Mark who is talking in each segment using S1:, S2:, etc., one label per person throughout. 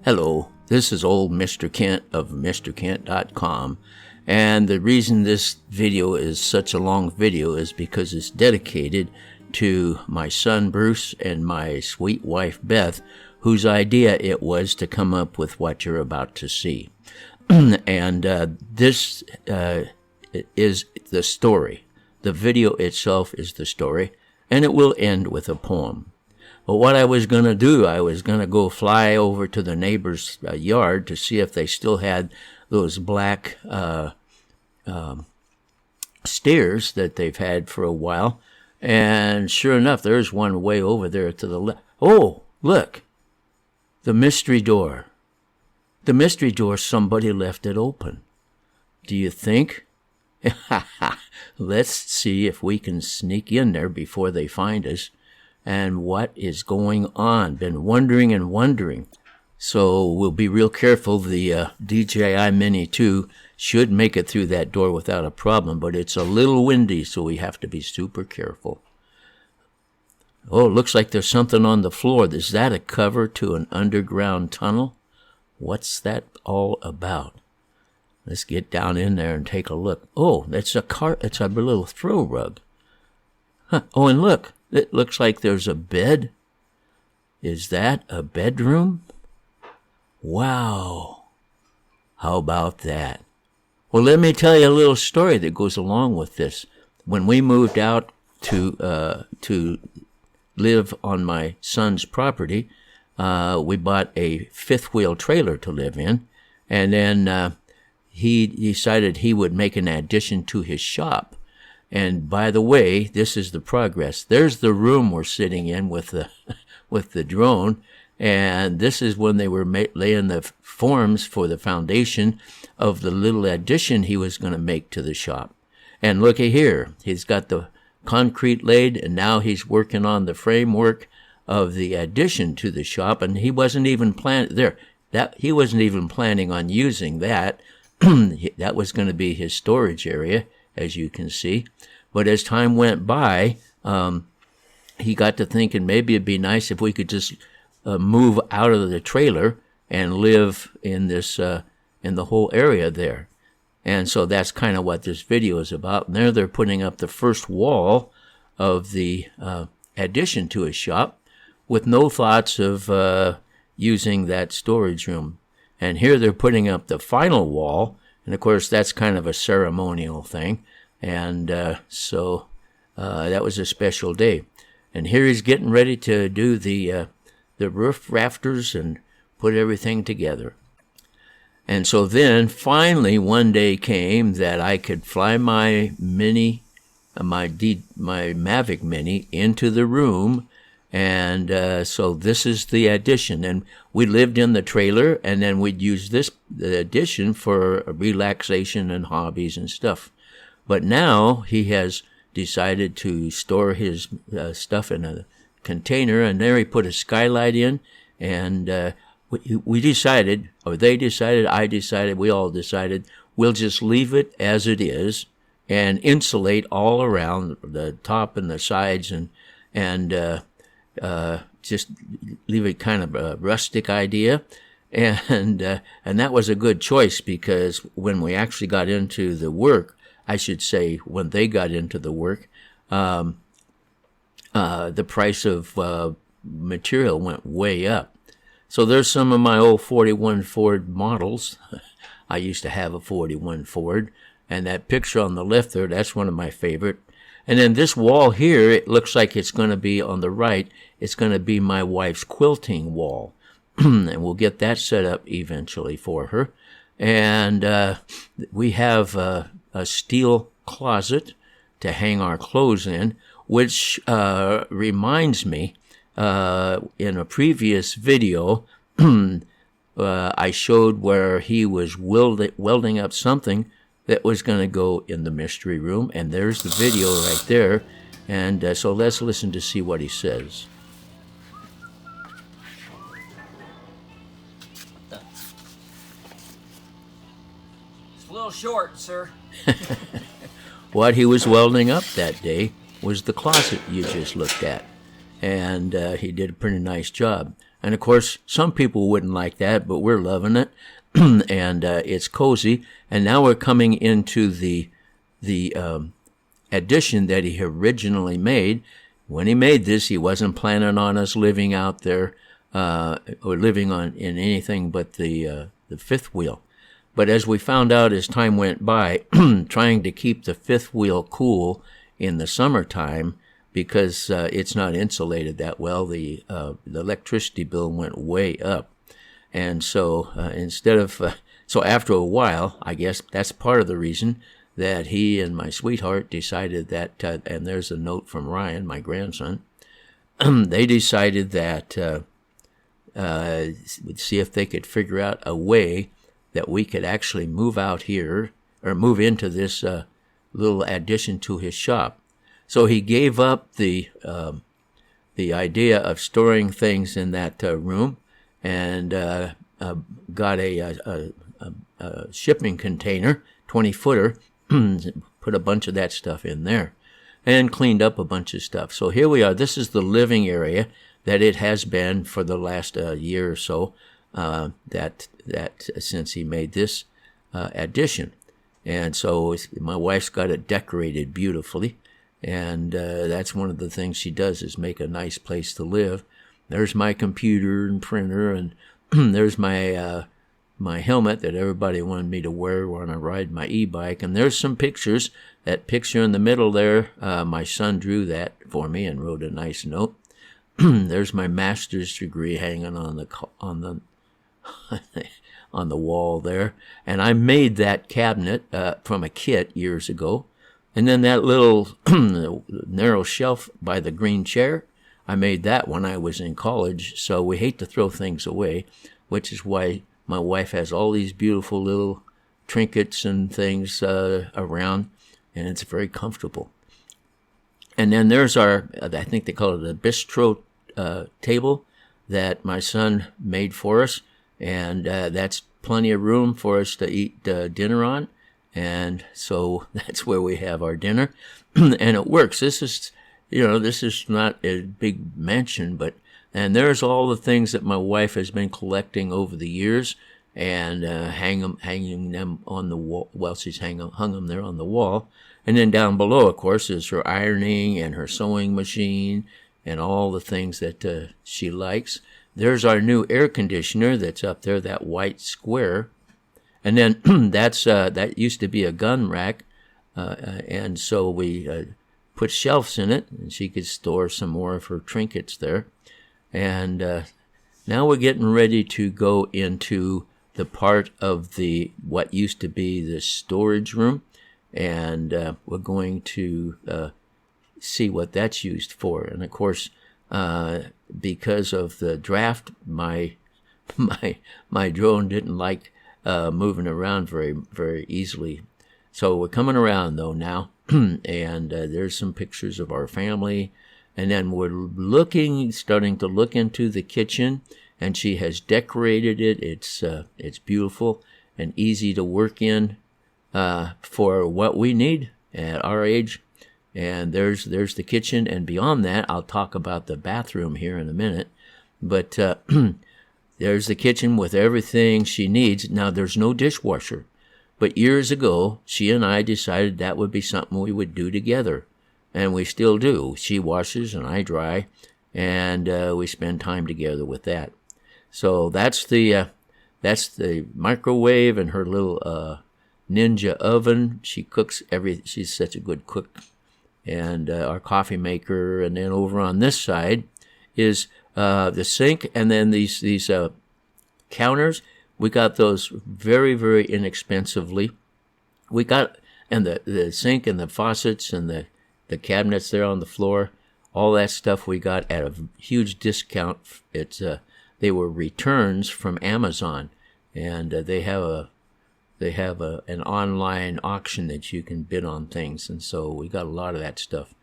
S1: Hello, this is old Mr. Kent of MrKent.com, and the reason this video is such a long video is because it's dedicated to my son Bruce and my sweet wife Beth, whose idea it was to come up with what you're about to see. And this is the story. The video itself is the story, and it will end with a poem. But what I was going to do, I was going to go fly over to the neighbor's yard to see if they still had those black stairs that they've had for a while. And sure enough, there's one way over there to the left. Oh, look, the mystery door. The mystery door, somebody left it open. Do you think? Let's see if we can sneak in there before they find us. And what is going on? Been wondering and wondering. So we'll be real careful. The DJI Mini 2 should make it through that door without a problem, but it's a little windy, so we have to be super careful. Oh, it looks like there's something on the floor. Is that a cover to an underground tunnel? What's that all about? Let's get down in there and take a look. Oh, it's a little throw rug. Huh. Oh, and look. It looks like there's a bed. Is that a bedroom? Wow. How about that? Well, let me tell you a little story that goes along with this. When we moved out to live on my son's property, we bought a fifth-wheel trailer to live in, and then he decided he would make an addition to his shop. And by the way, this is the progress. There's the room we're sitting in with the drone, and this is when they were laying the forms for the foundation of the little addition he was going to make to the shop. And looky here, he's got the concrete laid, and now he's working on the framework of the addition to the shop. And he wasn't even he wasn't even planning on using that. That was going to be his storage area, as you can see. But as time went by, he got to thinking maybe it'd be nice if we could just move out of the trailer and live in this in the whole area there. And so that's kind of what this video is about. And there they're putting up the first wall of the addition to his shop with no thoughts of using that storage room. And here they're putting up the final wall. And of course, that's kind of a ceremonial thing. And so that was a special day. And here he's getting ready to do the roof rafters and put everything together. And so then finally one day came that I could fly my Mini, my Mavic Mini into the room. And so this is the addition. And we lived in the trailer, and then we'd use the addition for relaxation and hobbies and stuff. But now he has decided to store his stuff in a container, and there he put a skylight in, and we decided, or they decided, I decided, we all decided, we'll just leave it as it is and insulate all around the top and the sides and just leave it kind of a rustic idea. And that was a good choice, because when we actually got into the work, I should say when they got into the work, the price of material went way up. So there's some of my old 41 Ford models. I used to have a 41 Ford, and that picture on the left there, that's one of my favorite. And then this wall here, it looks like it's going to be on the right. It's going to be my wife's quilting wall. And we'll get that set up eventually for her. And we have a steel closet to hang our clothes in, which reminds me, in a previous video, I showed where he was welding up something that was going to go in the mystery room, and there's the video right there. And so let's listen to see what he says.
S2: It's a little short, sir.
S1: What he was welding up that day was the closet you just looked at, and he did a pretty nice job. And of course, some people wouldn't like that, but we're loving it. And it's cozy. And now we're coming into the addition that he originally made. When he made this, he wasn't planning on us living out there or living in anything but the fifth wheel. But as we found out as time went by, trying to keep the fifth wheel cool in the summertime, because it's not insulated that well, the electricity bill went way up. And so so after a while, I guess that's part of the reason that he and my sweetheart decided that, and there's a note from Ryan, my grandson, they decided that see if they could figure out a way that we could actually move out here or move into this little addition to his shop. So he gave up the idea of storing things in that room and got a shipping container, 20-footer, put a bunch of that stuff in there and cleaned up a bunch of stuff. So here we are. This is the living area that it has been for the last year or so, that since he made this addition. And so my wife's got it decorated beautifully, and that's one of the things she does is make a nice place to live. There's my computer and printer, and there's my helmet that everybody wanted me to wear when I ride my e-bike. And there's some pictures. That picture in the middle there, my son drew that for me and wrote a nice note. There's my master's degree hanging on the on the wall there. And I made that cabinet from a kit years ago. And then that little narrow shelf by the green chair, I made that when I was in college. So we hate to throw things away, which is why my wife has all these beautiful little trinkets and things around, and it's very comfortable. And then there's our, I think they call it a bistro table that my son made for us, and that's plenty of room for us to eat dinner on. And so that's where we have our dinner, and it works. This is not a big mansion, and there's all the things that my wife has been collecting over the years, and hanging them on the wall. Well, she's hung them there on the wall. And then down below, of course, is her ironing and her sewing machine and all the things that she likes. There's our new air conditioner that's up there, that white square. And then that used to be a gun rack, and so we put shelves in it, and she could store some more of her trinkets there. And now we're getting ready to go into the part of what used to be the storage room, and we're going to see what that's used for. And of course, because of the draft, my drone didn't like moving around very, very easily. So we're coming around though now, and there's some pictures of our family. And then we're starting to look into the kitchen, and she has decorated it. It's beautiful and easy to work in for what we need at our age. And there's the kitchen, and beyond that, I'll talk about the bathroom here in a minute. But there's the kitchen with everything she needs. Now, there's no dishwasher, but years ago, she and I decided that would be something we would do together. And we still do. She washes and I dry, and we spend time together with that. So that's the microwave and her little Ninja oven. She cooks she's such a good cook. And our coffee maker. And then over on this side is the sink, and then these counters. We got those very, very inexpensively. And the sink and the faucets and the cabinets there on the floor, all that stuff we got at a huge discount. They were returns from Amazon, and they have an online auction that you can bid on things, and so we got a lot of that stuff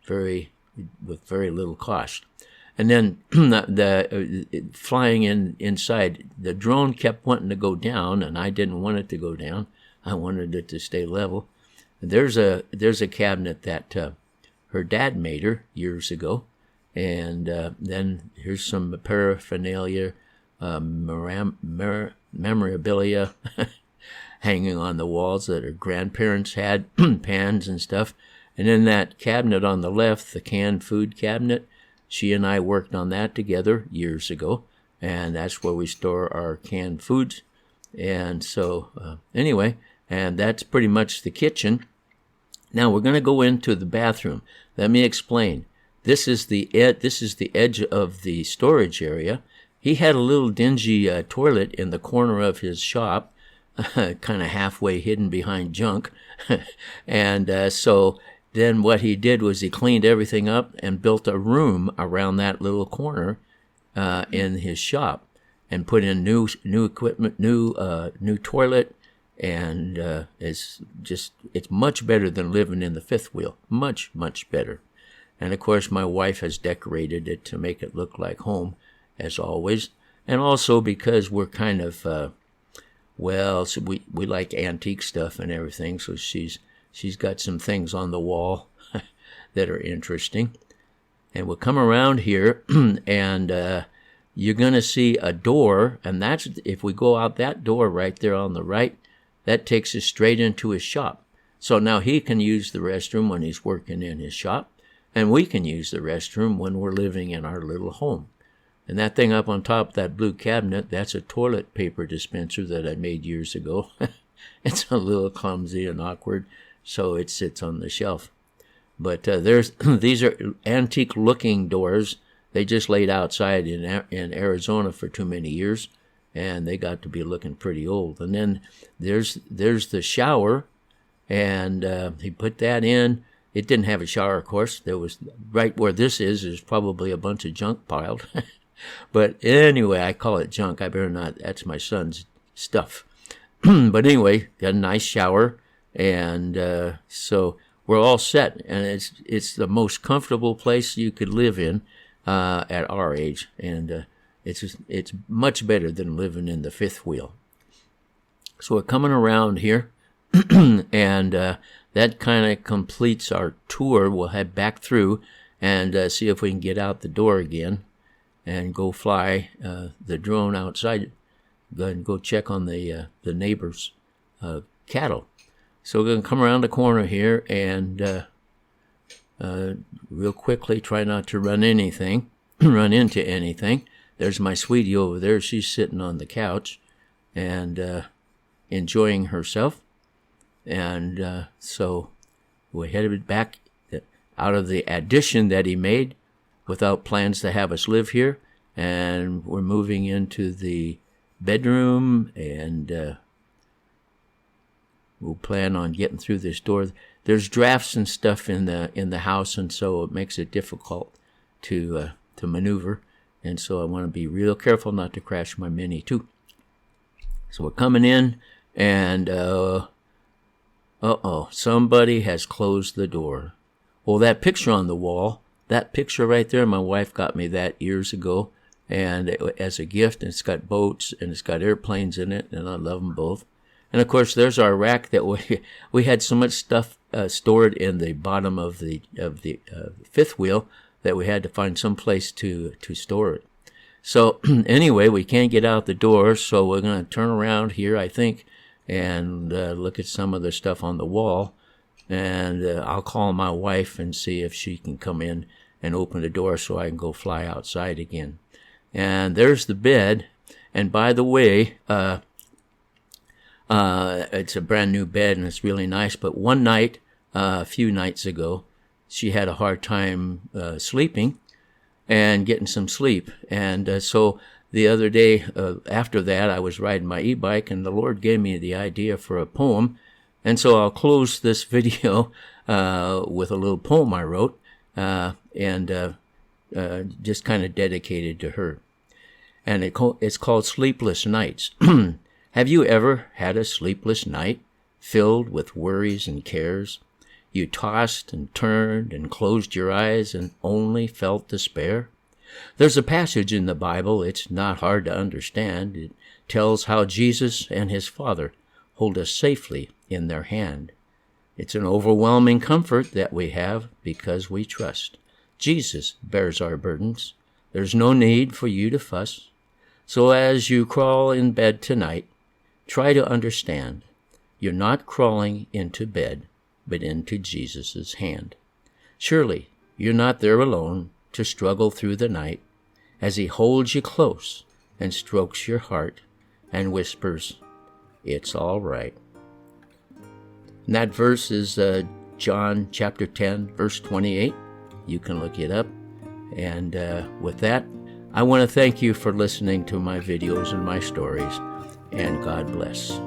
S1: with very little cost. And then flying inside, the drone kept wanting to go down, and I didn't want it to go down. I wanted it to stay level. There's a cabinet that her dad made her years ago, And then here's some paraphernalia, memorabilia hanging on the walls that her grandparents had, pans and stuff. And then that cabinet on the left, the canned food cabinet, she and I worked on that together years ago. And that's where we store our canned foods. And so, anyway, and that's pretty much the kitchen. Now we're going to go into the bathroom. Let me explain. This is the edge of the storage area. He had a little dingy toilet in the corner of his shop, kind of halfway hidden behind junk. And so then what he did was he cleaned everything up and built a room around that little corner in his shop, and put in new equipment, new toilet, and it's much better than living in the fifth wheel. Much better. And of course, my wife has decorated it to make it look like home, as always. And also because we're kind of, so we like antique stuff and everything. So she's got some things on the wall that are interesting. And we'll come around here, and you're going to see a door. And that's, if we go out that door right there on the right, that takes us straight into his shop. So now he can use the restroom when he's working in his shop. And we can use the restroom when we're living in our little home. And that thing up on top of that blue cabinet, that's a toilet paper dispenser that I made years ago. It's a little clumsy and awkward, so it sits on the shelf. But these are antique-looking doors. They just laid outside in Arizona for too many years, and they got to be looking pretty old. And then there's the shower, and he put that in. It didn't have a shower, of course. There was, right where this is probably a bunch of junk piled. But anyway, I call it junk. I better not. That's my son's stuff. But anyway, got a nice shower. And so we're all set. And it's the most comfortable place you could live in at our age. And it's much better than living in the fifth wheel. So we're coming around here. And that kind of completes our tour. We'll head back through and see if we can get out the door again and go fly the drone outside. Go ahead and go check on the neighbors' cattle. So we're going to come around the corner here and real quickly try not to run into anything. There's my sweetie over there. She's sitting on the couch and enjoying herself. And so we headed back out of the addition that he made without plans to have us live here. And we're moving into the bedroom, and we'll plan on getting through this door. There's drafts and stuff in the house, and so it makes it difficult to maneuver. And so I want to be real careful not to crash my Mini too. So we're coming in, and somebody has closed the door. Well, that picture on the wall, that picture right there, my wife got me that years ago, and as a gift, and it's got boats, and it's got airplanes in it, and I love them both. And of course, there's our rack that we had so much stuff stored in the bottom of the fifth wheel that we had to find some place to store it. So anyway, we can't get out the door, so we're going to turn around here, I think, and look at some of the stuff on the wall. And I'll call my wife and see if she can come in and open the door so I can go fly outside again. And there's the bed. And by the way, it's a brand new bed and it's really nice. But one night, a few nights ago, she had a hard time sleeping and getting some sleep. And so the other day after that, I was riding my e-bike, and the Lord gave me the idea for a poem. And so I'll close this video with a little poem I wrote and just kind of dedicated to her. And it's called Sleepless Nights. Have you ever had a sleepless night filled with worries and cares? You tossed and turned and closed your eyes and only felt despair? There's a passage in the Bible, it's not hard to understand. It tells how Jesus and his Father hold us safely in their hand. It's an overwhelming comfort that we have because we trust Jesus bears our burdens. There's no need for you to fuss. So as you crawl in bed tonight, try to understand you're not crawling into bed, but into Jesus' hand. Surely you're not there alone to struggle through the night, as he holds you close and strokes your heart and whispers, "It's all right." And that verse is John chapter 10, verse 28. You can look it up. And with that, I want to thank you for listening to my videos and my stories, and God bless.